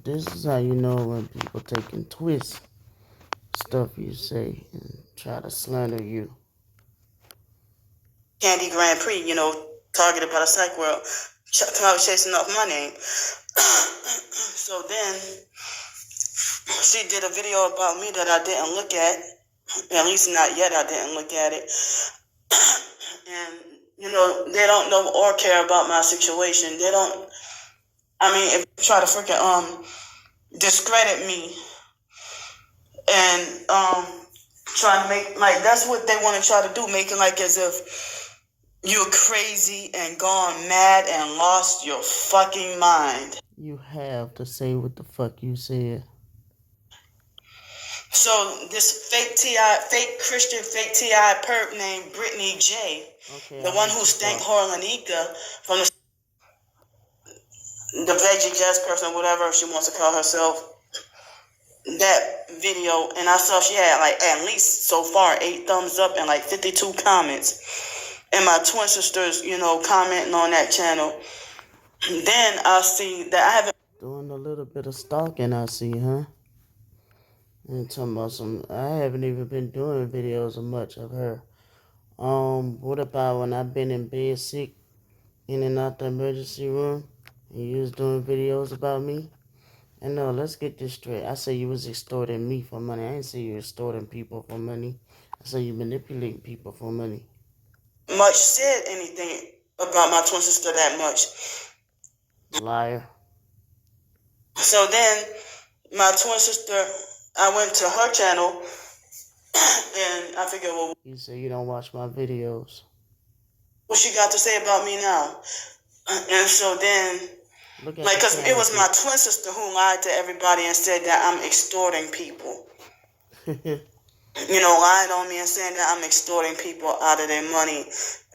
This is how you know when people take and twist stuff you say and try to slander you. Candy Grand Prix, targeted by the psych world, chasing off my name. So then she did a video about me that I didn't look at least not yet. I didn't look at it. And, they don't know or care about my situation. They don't, if you try to freaking, discredit me and, trying to make, like, that's what they want to try to do, making like as if you're crazy and gone mad and lost your fucking mind. You have to say what the fuck you said. So this fake Christian, fake T.I. perp named Brittany J, the one who stank Horlanika from the veggie jazz person, whatever she wants to call herself, that video, and I saw she had like at least so far 8 thumbs up and like 52 comments. And my twin sisters, commenting on that channel. Then I see that I haven't doing a little bit of stalking, I see, huh? And talking about I haven't even been doing videos of much of her. What about when I've been in bed sick, in and out the emergency room, and you was doing videos about me? And no, let's get this straight. I say you was extorting me for money. I didn't say you were extorting people for money. I say you manipulating people for money. Much said anything about my twin sister that much. Liar. So then, my twin sister, I went to her channel, and I figured, well, you say you don't watch my videos. What she got to say about me now? And so then, because it was my twin sister who lied to everybody and said that I'm extorting people. Lying on me and saying that I'm extorting people out of their money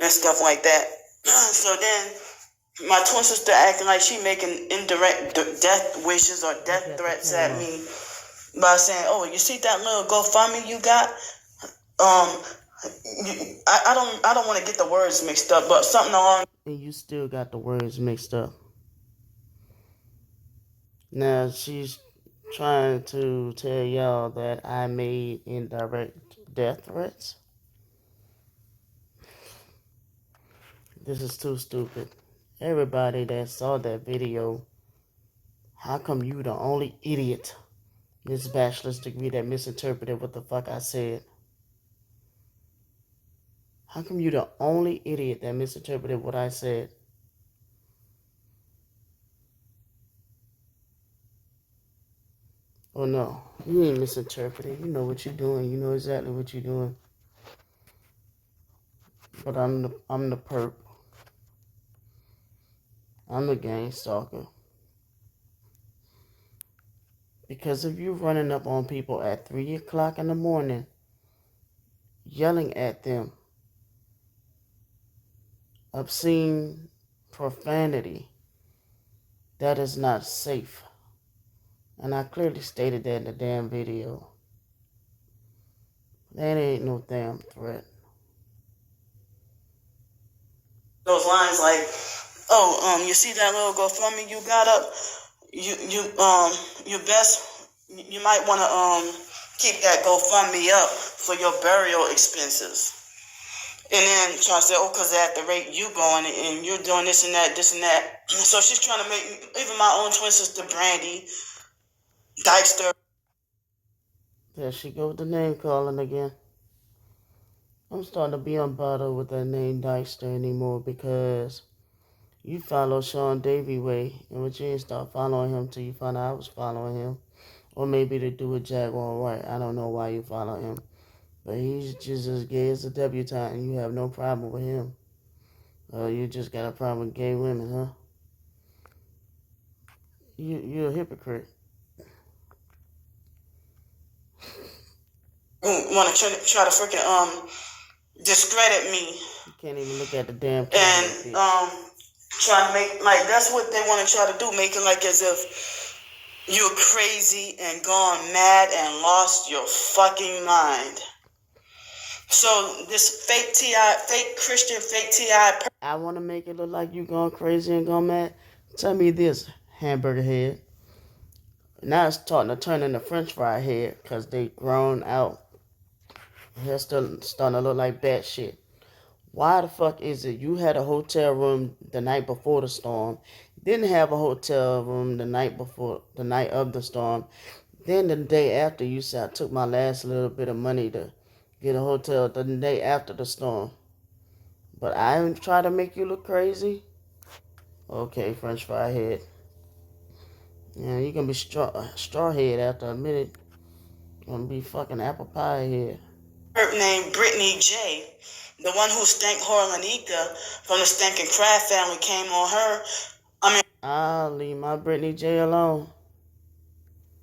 and stuff like that. So then, my twin sister acting like she making indirect death wishes or death threats at me by saying, "Oh, you see that little GoFundMe you got? I don't want to get the words mixed up, but something along." And you still got the words mixed up. Now she's trying to tell y'all that I made indirect death threats. This is too stupid. Everybody that saw that video, how come you the only idiot, this bachelor's degree, that misinterpreted what the fuck I said? How come you the only idiot that misinterpreted what I said? Oh no, you ain't misinterpreting. You know what you're doing. You know exactly what you're doing. But I'm the perp. I'm the gang stalker. Because if you're running up on people at 3 o'clock in the morning, yelling at them, obscene profanity, that is not safe. And I clearly stated that in the damn video. That ain't no damn threat. Those lines like, "Oh, you see that little GoFundMe you got up? You might want to keep that GoFundMe up for your burial expenses." And then try to say, "Oh, because at the rate you going and you're doing this and that. So she's trying to make even my own twin sister Brandy Dykster. There she go with the name calling again. I'm starting to be unbothered with that name Dykster anymore because you follow Sean Davy way, and when you didn't start following him till you found out I was following him. Or maybe to do with Jaguar White. I don't know why you follow him. But he's just as gay as a debutante, and you have no problem with him. You just got a problem with gay women, huh? You're a hypocrite. Want to try to freaking discredit me. You can't even look at the damn camera. And trying to make like that's what they want to try to do, making like as if you're crazy and gone mad and lost your fucking mind. So this fake Christian, fake T.I. I want to make it look like you gone crazy and gone mad. Tell me this, hamburger head. Now it's starting to turn into French fry head because they grown out. Hair still starting to look like bad shit. Why the fuck is it you had a hotel room the night before the storm, didn't have a hotel room the night of the storm, then the day after you said I took my last little bit of money to get a hotel the day after the storm? But I didn't try to make you look crazy? Okay, French fry head. Yeah, you can be straw head after a minute. You're gonna be fucking apple pie head. Her named Brittany J. The one who stank Horlanika from the Stankin' Craft family came on her. I mean, I'll leave my Brittany J alone.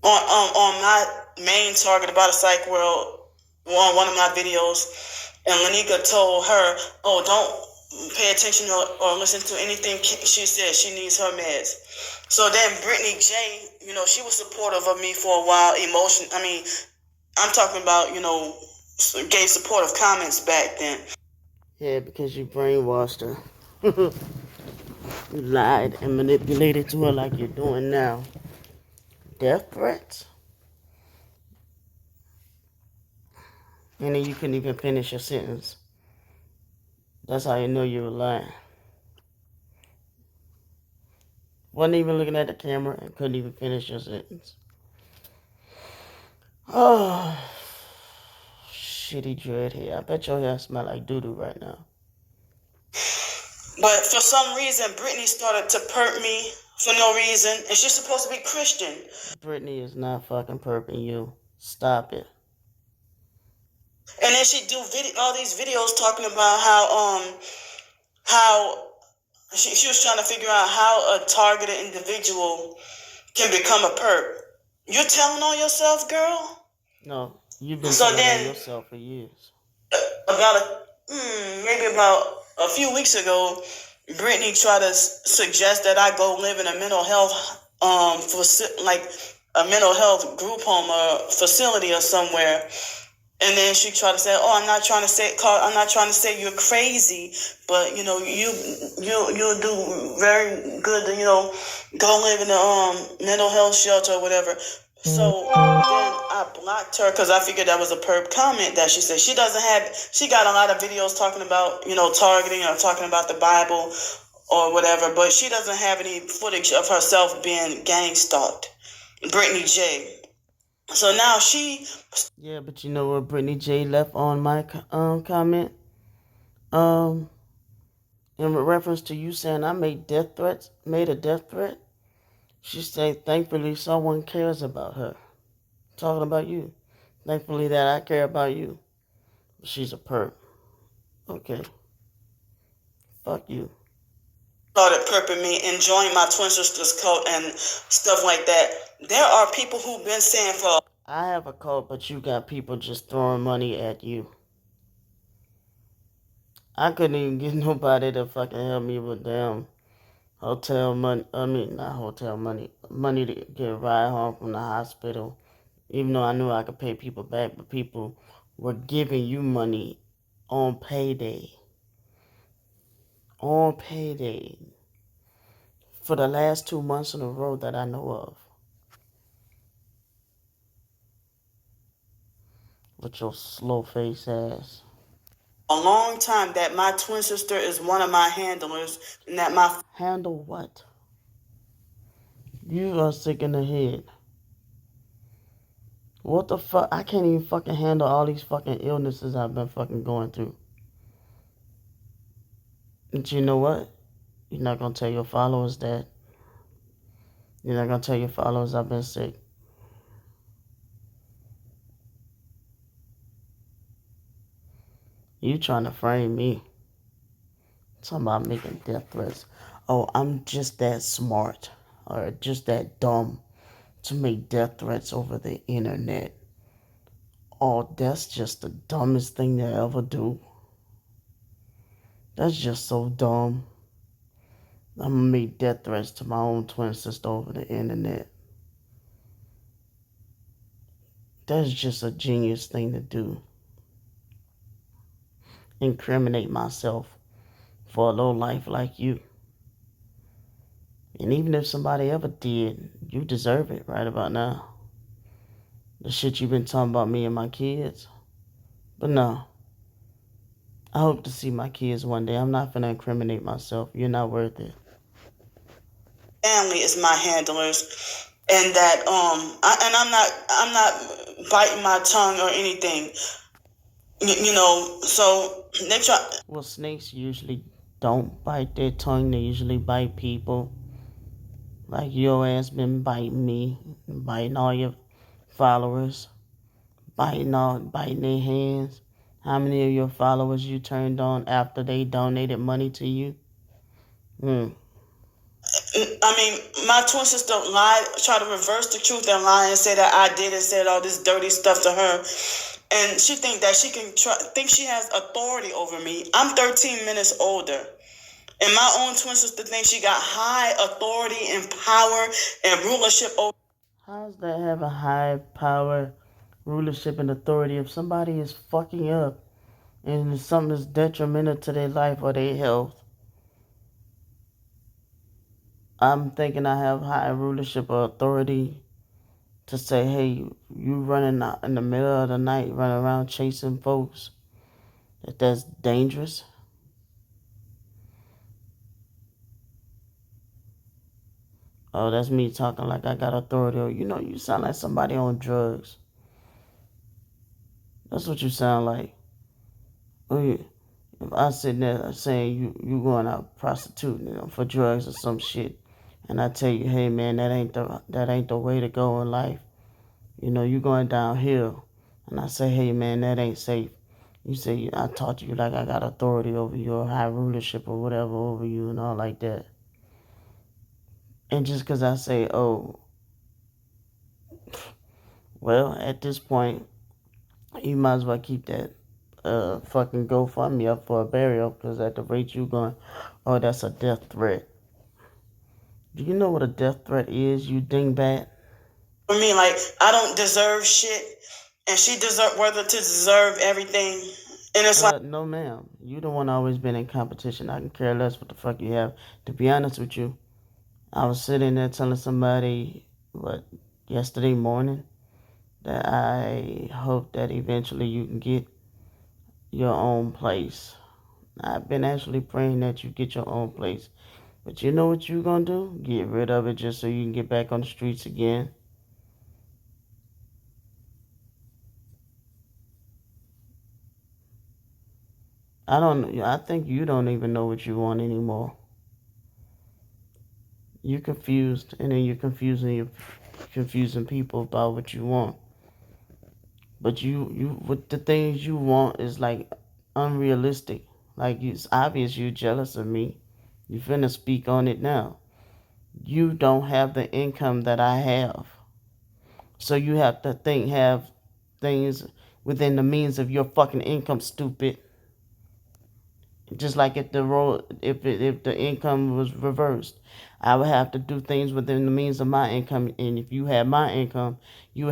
On my main Target About a Psych World, on one of my videos, and Lanika told her, "Oh, don't pay attention or listen to anything she says. She needs her meds." So then Brittany J, she was supportive of me for a while. I'm talking about, gave supportive comments back then. Yeah, because you brainwashed her. You lied and manipulated to her like you're doing now. Death threats? And then you couldn't even finish your sentence. That's how you know you were lying. Wasn't even looking at the camera and couldn't even finish your sentence. Oh, shitty dread hair. I bet your hair smell like doo-doo right now. But for some reason, Brittany started to perp me for no reason, and she's supposed to be Christian. Brittany is not fucking perping you. Stop it. And then she do all these videos talking about how she was trying to figure out how a targeted individual can become a perp. You're telling on yourself, girl? No, you've been telling on yourself for years. Maybe about a few weeks ago, Brittany tried to suggest that I go live in a mental health a mental health group home or facility or somewhere. And then she tried to say, "Oh, I'm not trying to say you're crazy, but you'll do very good to go live in a mental health shelter or whatever." So then I blocked her because I figured that was a perp comment that she said. She got a lot of videos talking about targeting or talking about the Bible or whatever, but she doesn't have any footage of herself being gang stalked. Brittany J. So now she... Yeah, but you know what Brittany J left on my comment? In reference to you saying I made a death threat? She said, thankfully someone cares about her. Talking about you. Thankfully that I care about you. She's a perp. Okay. Fuck you. Started perping me, enjoying my twin sister's cult and stuff like that. There are people who've been saying for... I have a cult, but you got people just throwing money at you. I couldn't even get nobody to fucking help me with damn hotel money. Not hotel money. Money to get a ride home from the hospital. Even though I knew I could pay people back, but people were giving you money on payday. On payday. For the last 2 months in a row that I know of. With your slow face ass. A long time that my twin sister is one of my handlers and that my... Handle what? You are sick in the head. What the fuck? I can't even fucking handle all these fucking illnesses I've been fucking going through. But you know what? You're not gonna tell your followers that. You're not gonna tell your followers I've been sick. You trying to frame me. Talking about making death threats. Oh, I'm just that smart. Or just that dumb to make death threats over the internet. Oh, that's just the dumbest thing to ever do. That's just so dumb. I'm gonna make death threats to my own twin sister over the internet. That's just a genius thing to do. Incriminate myself for a low life like you. And even if somebody ever did You deserve it right about now. The shit you've been talking about me and my kids. But no. I hope to see my kids one day. I'm not gonna incriminate myself. You're not worth it. Family is my handlers, and that I'm not biting my tongue or anything. So they try. Well, snakes usually don't bite their tongue. They usually bite people. Like your ass been biting me, biting all your followers, biting their hands. How many of your followers you turned on after they donated money to you? I mean, my twin sister lied, try to reverse the truth and lie and say that I did and said all this dirty stuff to her. And she think that she can think she has authority over me. I'm 13 minutes older. And my own twin sister thinks she got high authority and power and rulership over. How does that have a high power, rulership, and authority if somebody is fucking up and something is detrimental to their life or their health? I'm thinking I have high rulership or authority to say, hey, you running out in the middle of the night, running around chasing folks, that's dangerous. Oh, that's me talking like I got authority. You sound like somebody on drugs. That's what you sound like. If I sit there saying you going out prostituting, for drugs or some shit, and I tell you, hey man, that ain't the way to go in life. You going downhill, and I say, hey man, that ain't safe. You say I talk to you like I got authority over you or high rulership or whatever over you and all like that. And just because I say, oh, well, at this point, you might as well keep that fucking GoFundMe up for a burial, because at the rate you going, oh, that's a death threat. Do you know what a death threat is, you dingbat? For me, like, I don't deserve shit, and she deserve everything. And it's like, No, ma'am. You the one always been in competition. I can care less what the fuck you have. To be honest with you, I was sitting there telling somebody, yesterday morning, that I hope that eventually you can get your own place. I've been actually praying that you get your own place. But you know what you gonna do? Get rid of it just so you can get back on the streets again. I think you don't even know what you want anymore. You're confused, and then you're confusing people about what you want. But what the things you want is like unrealistic. Like, it's obvious you're jealous of me. You finna speak on it now. You don't have the income that I have. So you have to have things within the means of your fucking income, stupid. Just like if the income was reversed, I would have to do things within the means of my income. And if you had my income, you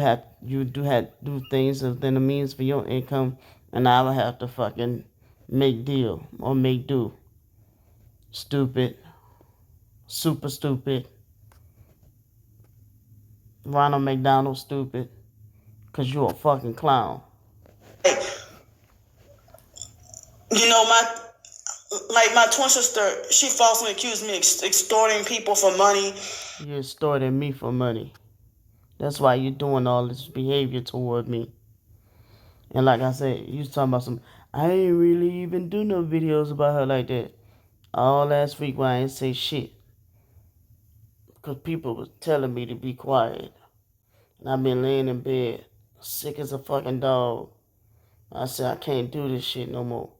do things within the means for your income, and I would have to fucking make deal or make do. Stupid, super stupid. Ronald McDonald, stupid, cause you're a fucking clown. my twin sister, she falsely accused me of extorting people for money. You're extorting me for money. That's why you're doing all this behavior toward me. And like I said, you was talking about I ain't really even do no videos about her like that. All last week when I ain't say shit. Because people was telling me to be quiet. And I've been laying in bed, sick as a fucking dog. I said, I can't do this shit no more.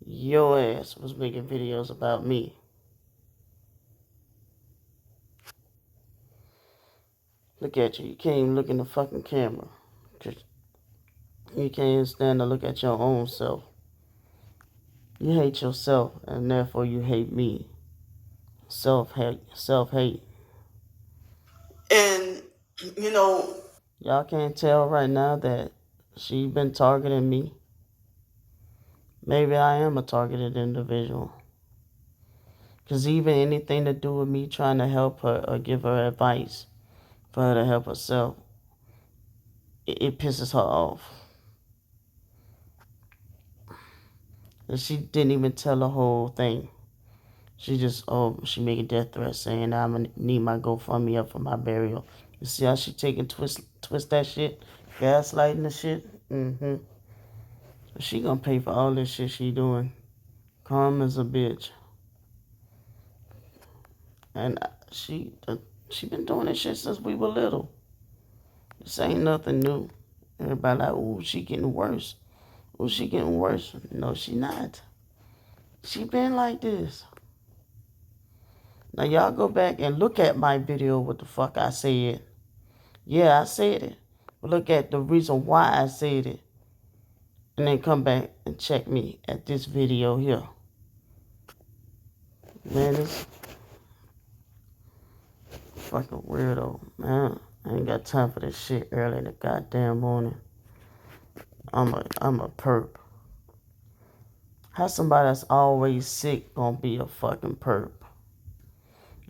Your ass was making videos about me. Look at you. You can't even look in the fucking camera. You can't even stand to look at your own self. You hate yourself, and therefore you hate me. Self-hate. And, Y'all can't tell right now that she been targeting me. Maybe I am a targeted individual. Because even anything to do with me trying to help her or give her advice, for her to help herself. It pisses her off. And she didn't even tell the whole thing. She just, she making death threats saying I'm going to need my GoFundMe up for my burial. You see how she taking twist that shit? Gaslighting the shit? Mm-hmm. So she gonna pay for all this shit she doing. Calm as a bitch. And she been doing this shit since we were little. This ain't nothing new. Everybody like, ooh, she getting worse. Ooh, she getting worse. No, she not. She been like this. Now y'all go back and look at my video what the fuck I said. Yeah, I said it. But look at the reason why I said it. And then come back and check me at this video here. Man, this fucking weirdo, man. I ain't got time for this shit early in the goddamn morning. I'm a perp. How somebody that's always sick gonna be a fucking perp?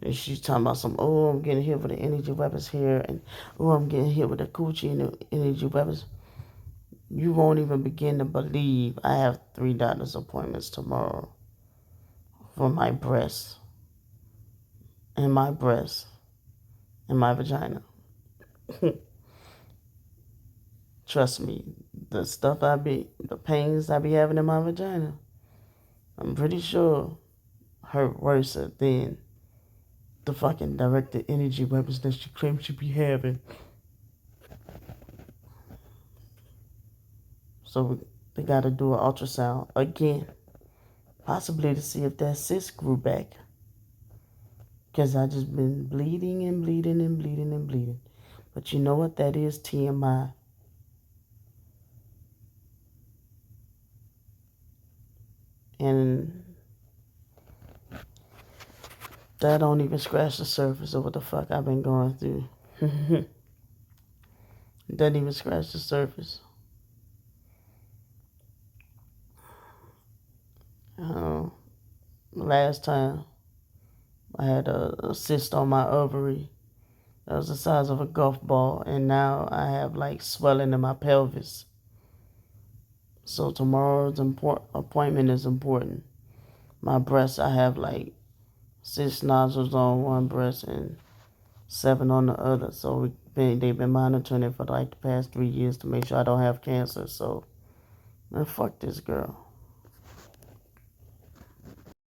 And she's talking about some, I'm getting hit with the energy weapons here, and I'm getting hit with the coochie and the energy weapons. You won't even begin to believe I have 3 doctor's appointments tomorrow for my breasts and my breasts and my vagina. Trust me, the pains I be having in my vagina, I'm pretty sure hurt worse than the fucking directed energy weapons that she claims she be having. So they gotta do an ultrasound again, possibly to see if that cyst grew back. Because I just been bleeding and bleeding and bleeding and bleeding. But you know what? That is TMI. And that don't even scratch the surface of what the fuck I've been going through. Doesn't even scratch the surface. Last time I had a cyst on my ovary that was the size of a golf ball, and now I have like swelling in my pelvis. So tomorrow's appointment is important. My breasts, I have like 6 nodules on one breast and 7 on the other. So they've been monitoring it for like the past 3 years to make sure I don't have cancer. So, man, fuck this girl.